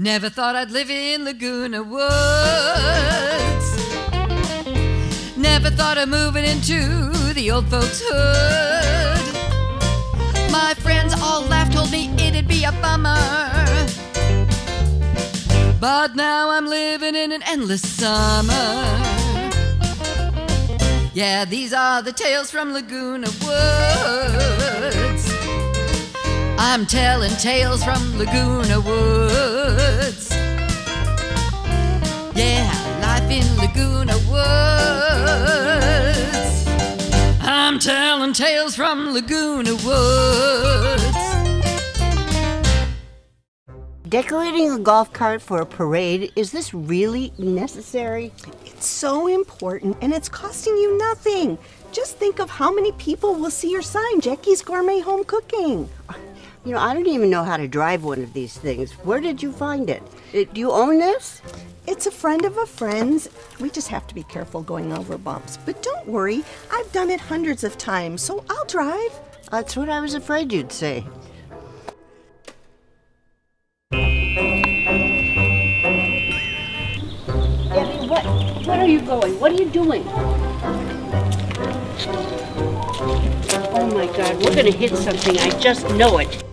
Never thought I'd live in Laguna Woods. Never thought of moving into the old folks' hood. My friends all laughed, told me it'd be a bummer. But now I'm living in an endless summer. Yeah, these are the tales from Laguna Woods. I'm telling tales from Laguna Woods. Yeah, life in Laguna Woods. I'm telling tales from Laguna Woods. Decorating a golf cart for a parade, is this really necessary? It's so important, and it's costing you nothing. Just think of how many people will see your sign, Jackie's Gourmet Home Cooking. You know, I don't even know how to drive one of these things. Where did you find it? Do you own this? It's a friend of a friend's. We just have to be careful going over bumps. But don't worry, I've done it hundreds of times, so I'll drive. That's what I was afraid you'd say. Debbie, where are you going? What are you doing? Oh my God, we're gonna hit something. I just know it.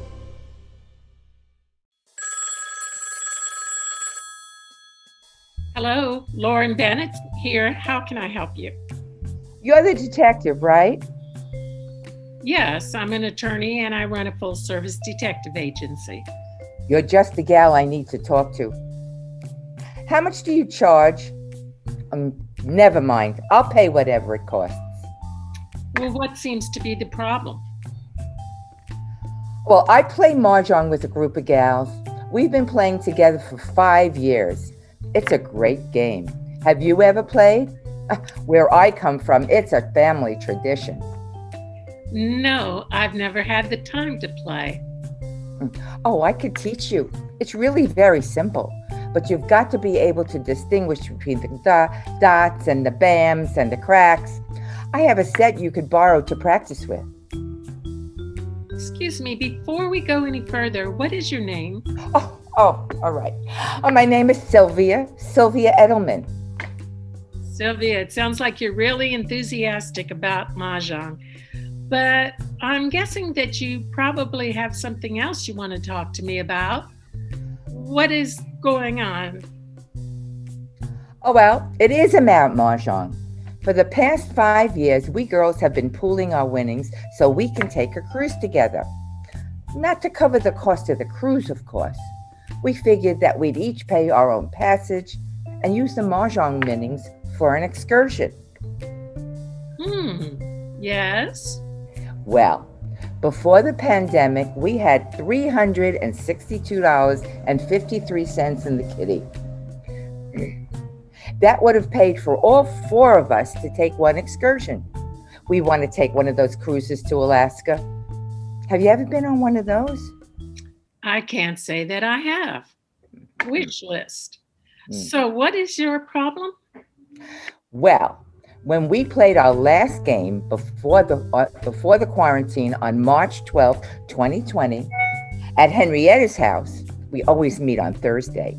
Hello, Lauren Bennett here. How can I help you? You're the detective, right? Yes, I'm an attorney and I run a full-service detective agency. You're just the gal I need to talk to. How much do you charge? Never mind. I'll pay whatever it costs. Well, what seems to be the problem? Well, I play mahjong with a group of gals. We've been playing together for 5 years. It's a great game. Have you ever played? Where I come from, it's a family tradition. No, I've never had the time to play. Oh, I could teach you. It's really very simple, but you've got to be able to distinguish between the dots and the bams and the cracks. I have a set you could borrow to practice with. Excuse me, before we go any further, what is your name? Oh, all right. My name is Sylvia Edelman. Sylvia, it sounds like you're really enthusiastic about mahjong, but I'm guessing that you probably have something else you want to talk to me about. What is going on? Oh, well, it is about mahjong. For the past 5 years, we girls have been pooling our winnings so we can take a cruise together. Not to cover the cost of the cruise, of course. We figured that we'd each pay our own passage and use the mahjong winnings for an excursion. Yes? Well, before the pandemic, we had $362.53 in the kitty. That would have paid for all 4 of us to take one excursion. We want to take one of those cruises to Alaska. Have you ever been on one of those? I can't say that I have. Wish list. So what is your problem? Well, when we played our last game before the quarantine on March 12th, 2020, at Henrietta's house, we always meet on Thursday.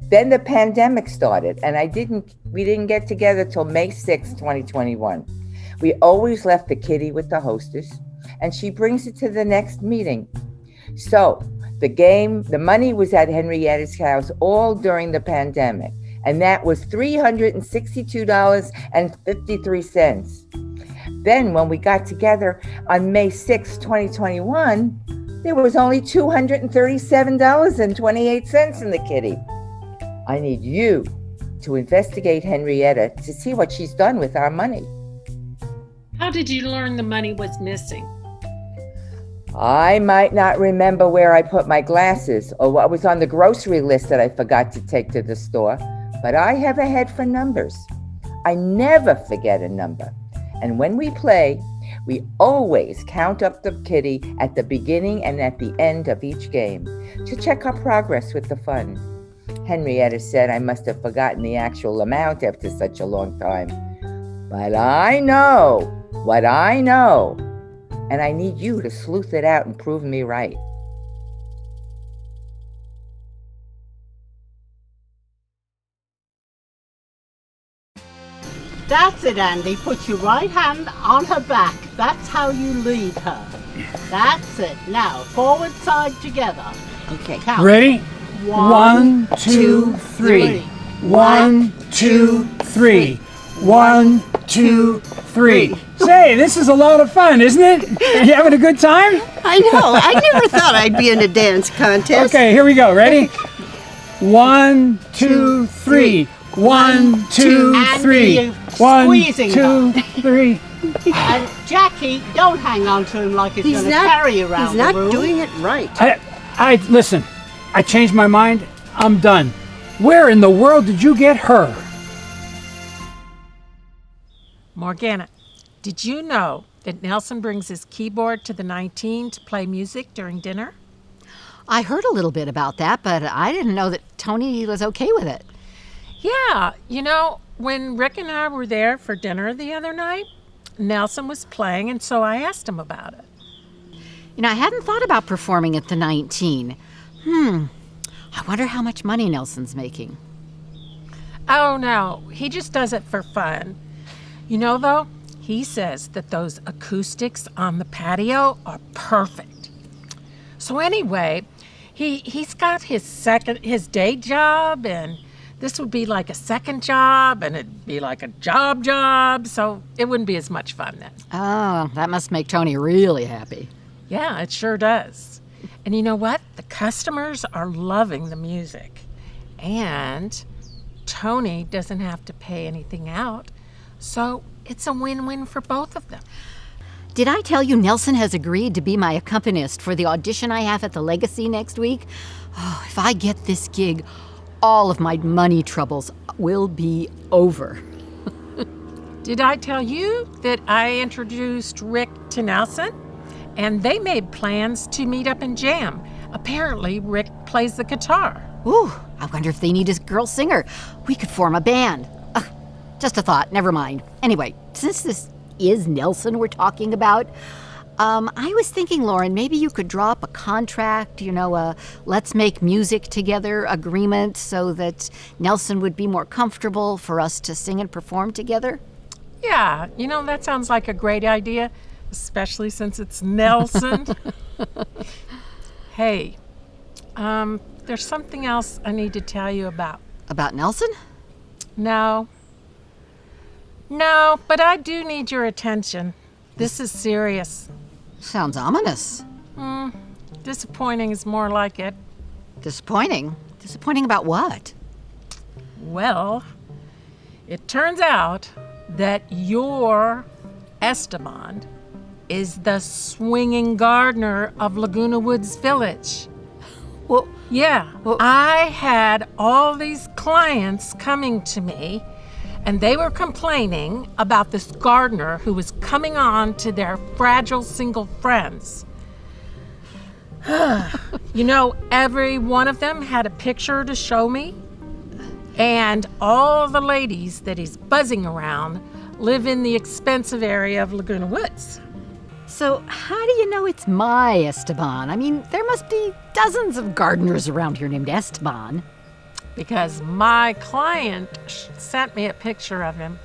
Then the pandemic started, and we didn't get together till May 6th, 2021. We always left the kitty with the hostess, and she brings it to the next meeting. So the money was at Henrietta's house all during the pandemic, and that was $362.53. Then when we got together on May 6, 2021, there was only $237.28 in the kitty. I need you to investigate Henrietta to see what she's done with our money. How did you learn the money was missing? I might not remember where I put my glasses or what was on the grocery list that I forgot to take to the store, but I have a head for numbers. I never forget a number. And when we play, we always count up the kitty at the beginning and at the end of each game to check our progress with the fund. Henrietta said I must have forgotten the actual amount after such a long time. But I know what I know, and I need you to sleuth it out and prove me right. That's it, Andy. Put your right hand on her back. That's how you lead her. That's it. Now, forward side together. Okay, count. Ready? 1, 2, 3. 1, 2, 3. 1, 2, 3. Say, this is a lot of fun, isn't it? Are you having a good time? I know. I never thought I'd be in a dance contest. Okay, here we go. Ready? 1, 2, 3. 1, 2, 3. 1, 2, 3. And Jackie, don't hang on to him like he's going to carry you around He's not the room. doing it right. Listen, I changed my mind. I'm done. Where in the world did you get her? Morgana, did you know that Nelson brings his keyboard to the 19 to play music during dinner? I heard a little bit about that, but I didn't know that Tony was okay with it. Yeah, you know, when Rick and I were there for dinner the other night, Nelson was playing, and so I asked him about it. You know, I hadn't thought about performing at the 19. I wonder how much money Nelson's making. Oh, no, he just does it for fun. You know, though, he says that those acoustics on the patio are perfect. So anyway, he's got his day job, and this would be like a second job, and it'd be like a job, so it wouldn't be as much fun then. Oh, that must make Tony really happy. Yeah, it sure does. And you know what? The customers are loving the music. And Tony doesn't have to pay anything out, so it's a win-win for both of them. Did I tell you Nelson has agreed to be my accompanist for the audition I have at the Legacy next week? Oh, if I get this gig, all of my money troubles will be over. Did I tell you that I introduced Rick to Nelson? And they made plans to meet up and jam. Apparently, Rick plays the guitar. Ooh, I wonder if they need a girl singer. We could form a band. Just a thought, never mind. Anyway, since this is Nelson we're talking about, I was thinking, Lauren, maybe you could draw up a contract, a let's make music together agreement so that Nelson would be more comfortable for us to sing and perform together. Yeah, that sounds like a great idea, especially since it's Nelson. Hey, there's something else I need to tell you about. About Nelson? No, but I do need your attention. This is serious. Sounds ominous. Disappointing is more like it. Disappointing? Disappointing about what? Well, it turns out that your Esteban is the swinging gardener of Laguna Woods Village. Well, yeah. Well, I had all these clients coming to me, and they were complaining about this gardener who was coming on to their fragile single friends. Every one of them had a picture to show me, and all the ladies that he's buzzing around live in the expensive area of Laguna Woods. So how do you know it's my Esteban? I mean, there must be dozens of gardeners around here named Esteban. Because my client sent me a picture of him,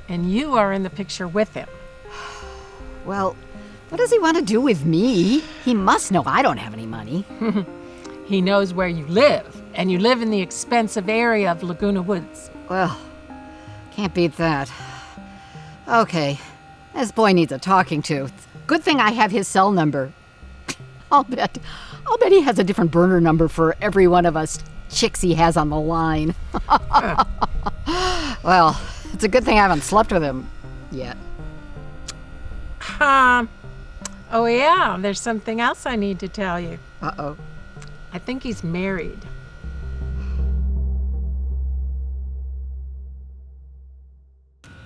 and you are in the picture with him. Well, what does he want to do with me? He must know I don't have any money. He knows where you live, and you live in the expensive area of Laguna Woods. Well, can't beat that. Okay, this boy needs a talking to. Good thing I have his cell number. I'll bet he has a different burner number for every one of us chicks he has on the line. Well, it's a good thing I haven't slept with him yet. Oh yeah, there's something else I need to tell you. Uh-oh. I think he's married.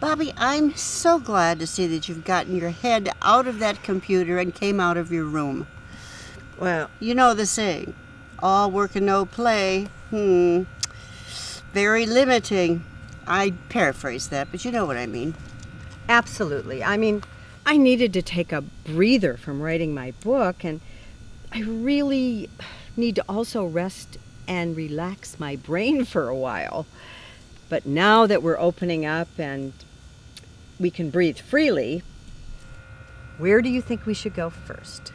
Bobby, I'm so glad to see that you've gotten your head out of that computer and came out of your room. Well, you know the saying, all work and no play. Very limiting. I paraphrase that, but you know what I mean. Absolutely. I mean, I needed to take a breather from writing my book, and I really need to also rest and relax my brain for a while. But now that we're opening up and we can breathe freely. Where do you think we should go first?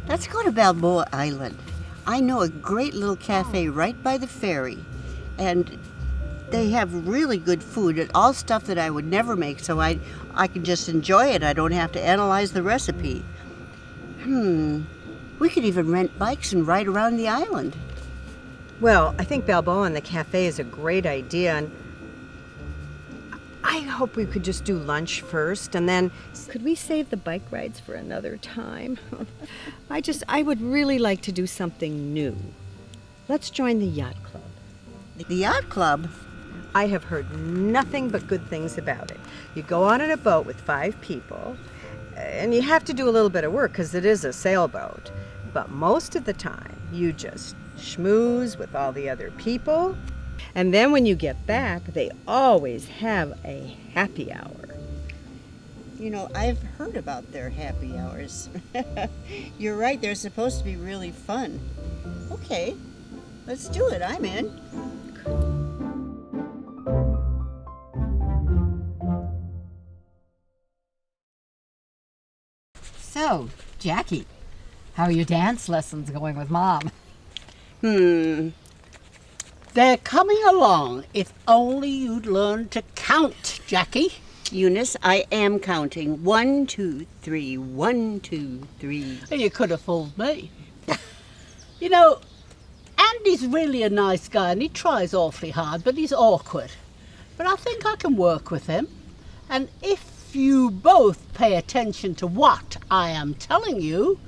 Let's go to Balboa Island. I know a great little cafe right by the ferry, and they have really good food and all stuff that I would never make, so I can just enjoy it. I don't have to analyze the recipe. We could even rent bikes and ride around the island. Well, I think Balboa and the cafe is a great idea, and I hope we could just do lunch first, and then could we save the bike rides for another time? I would really like to do something new. Let's join the yacht club. The yacht club? I have heard nothing but good things about it. You go on in a boat with 5 people, and you have to do a little bit of work because it is a sailboat. But most of the time, you just schmooze with all the other people. And then when you get back, they always have a happy hour. You know, I've heard about their happy hours. You're right, they're supposed to be really fun. Okay, let's do it. I'm in. So, Jackie, how are your dance lessons going with Mom? They're coming along. If only you'd learn to count, Jackie. Eunice, I am counting. 1, 2, 3, 1, 2, 3. You could have fooled me. You know, Andy's really a nice guy and he tries awfully hard, but he's awkward. But I think I can work with him. And if you both pay attention to what I am telling you,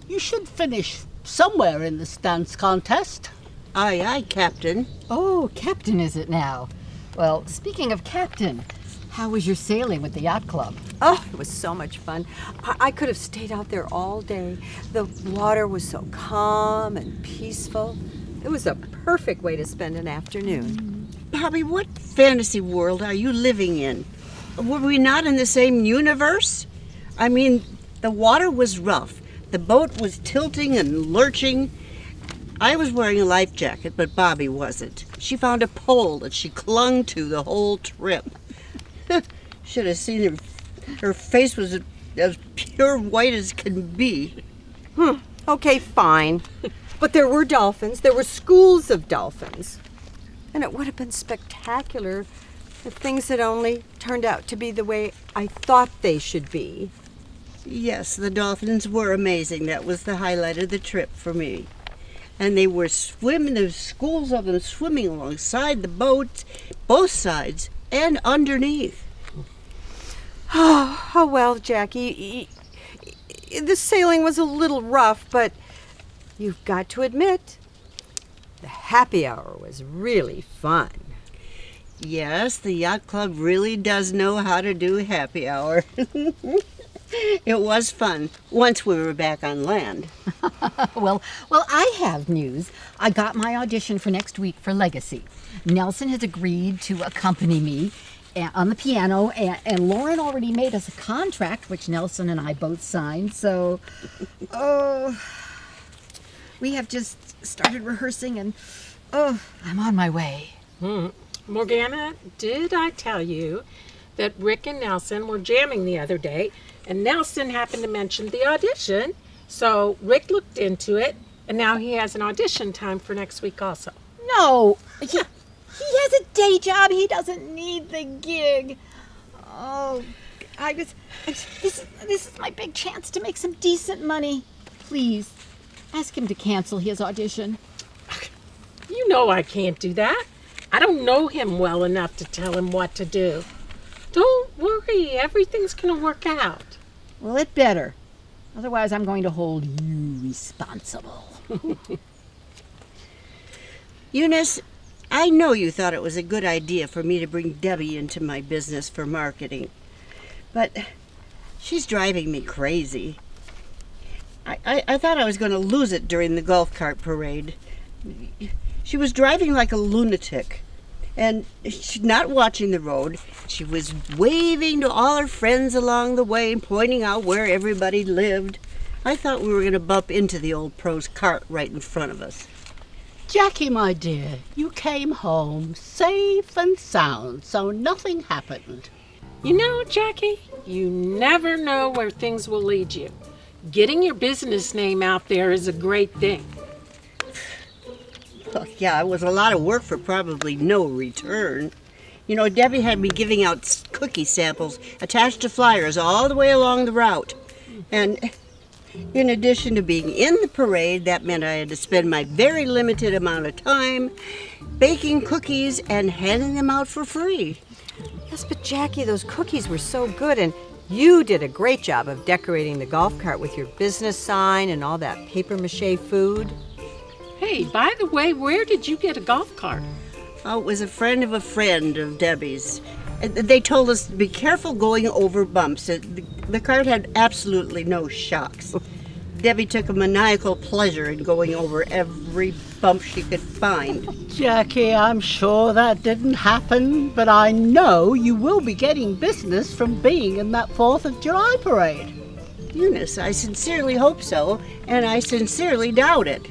you should finish somewhere in this dance contest. Aye, aye, Captain. Oh, Captain is it now? Well, speaking of Captain, how was your sailing with the yacht club? Oh, it was so much fun. I could have stayed out there all day. The water was so calm and peaceful. It was a perfect way to spend an afternoon. Bobby, what fantasy world are you living in? Were we not in the same universe? I mean, the water was rough. The boat was tilting and lurching. I was wearing a life jacket, but Bobby wasn't. She found a pole that she clung to the whole trip. Should have seen her. Her face was as pure white as can be. Okay, fine. But there were dolphins. There were schools of dolphins. And it would have been spectacular if things had only turned out to be the way I thought they should be. Yes, the dolphins were amazing. That was the highlight of the trip for me. And they were swimming, there's schools of them swimming alongside the boat, both sides and underneath. Oh well, Jackie, the sailing was a little rough, but you've got to admit, the happy hour was really fun. Yes, the yacht club really does know how to do happy hour. It was fun once we were back on land. Well, I have news. I got my audition for next week for Legacy. Nelson has agreed to accompany me on the piano, and Lauren already made us a contract, which Nelson and I both signed, so... we have just started rehearsing, and... I'm on my way. Morgana, did I tell you that Rick and Nelson were jamming the other day, and Nelson happened to mention the audition, so Rick looked into it, and now he has an audition time for next week also. No! He has a day job. He doesn't need the gig. Oh, this is my big chance to make some decent money. Please, ask him to cancel his audition. You know I can't do that. I don't know him well enough to tell him what to do. Don't worry, everything's going to work out. Well, it better. Otherwise, I'm going to hold you responsible. Eunice, I know you thought it was a good idea for me to bring Debbie into my business for marketing, but she's driving me crazy. I thought I was going to lose it during the golf cart parade. She was driving like a lunatic, and she's not watching the road. She was waving to all her friends along the way and pointing out where everybody lived. I thought we were going to bump into the old pro's cart right in front of us. Jackie, my dear, you came home safe and sound, so nothing happened. You know, Jackie, you never know where things will lead you. Getting your business name out there is a great thing. Well, yeah, it was a lot of work for probably no return. You know, Debbie had me giving out cookie samples attached to flyers all the way along the route. And in addition to being in the parade, that meant I had to spend my very limited amount of time baking cookies and handing them out for free. Yes, but Jackie, those cookies were so good, and you did a great job of decorating the golf cart with your business sign and all that papier-mâché food. Hey, by the way, where did you get a golf cart? Oh, it was a friend of Debbie's. They told us to be careful going over bumps. The cart had absolutely no shocks. Debbie took a maniacal pleasure in going over every bump she could find. Jackie, I'm sure that didn't happen, but I know you will be getting business from being in that 4th of July parade. Eunice, I sincerely hope so, and I sincerely doubt it.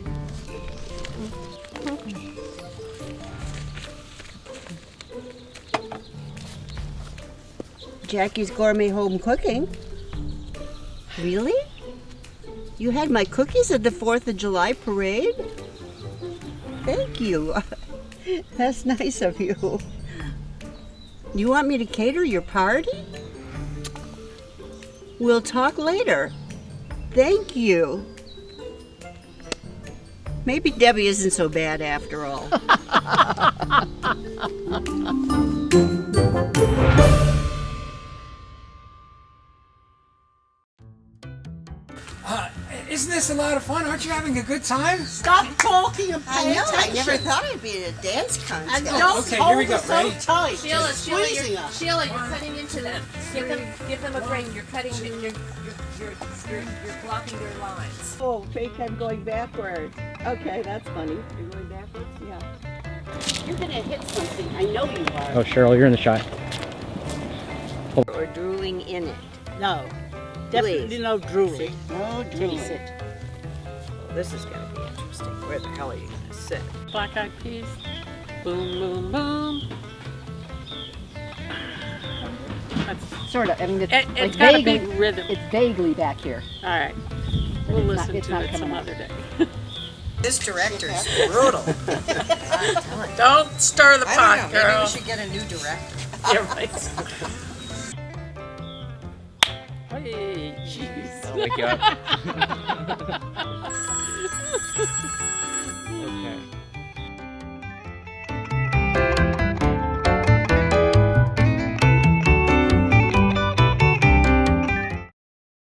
Jackie's Gourmet Home Cooking. Really? You had my cookies at the 4th of July parade? Thank you. That's nice of you. You want me to cater your party? We'll talk later. Thank you. Maybe Debbie isn't so bad after all. Isn't this a lot of fun? Aren't you having a good time? Stop talking and pay attention. never thought I'd be at a dance And contest. don't Okay, hold here we go. us so Ready? tight. Sheila, Just squeezing us. you're cutting into them. Give them a break. You're cutting. You're blocking their lines. Oh, fake, I'm going backwards. Okay, that's funny. You're going backwards? Yeah. You're gonna hit something. I know you are. Oh, Cheryl, you're in the shot. Or drooling in it. No, definitely Please. no drooling. No drooling. Taste it. Well, this is going to be interesting. Where the hell are you going to sit? Black-eyed peas. Boom, boom, boom. Sort of. I mean, it's It's got a big rhythm. It's vaguely back here. All right. We'll it's not- listen it's to not it coming some out. other day. This director's brutal. Don't stir the pot, girl. Maybe we should get a new director. Yeah, right. Hey, jeez. I'll wake you up.